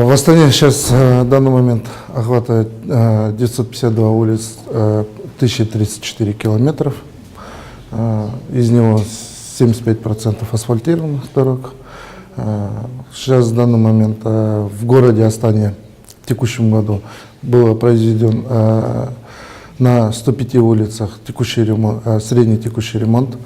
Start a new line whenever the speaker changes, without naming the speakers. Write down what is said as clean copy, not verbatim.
В Астане сейчас в данный момент охватывает 952 улиц, 1034 километров. Из него 75% асфальтированных дорог. Сейчас в данный момент в городе Астане в текущем году было произведен на 105 улицах средний текущий ремонт.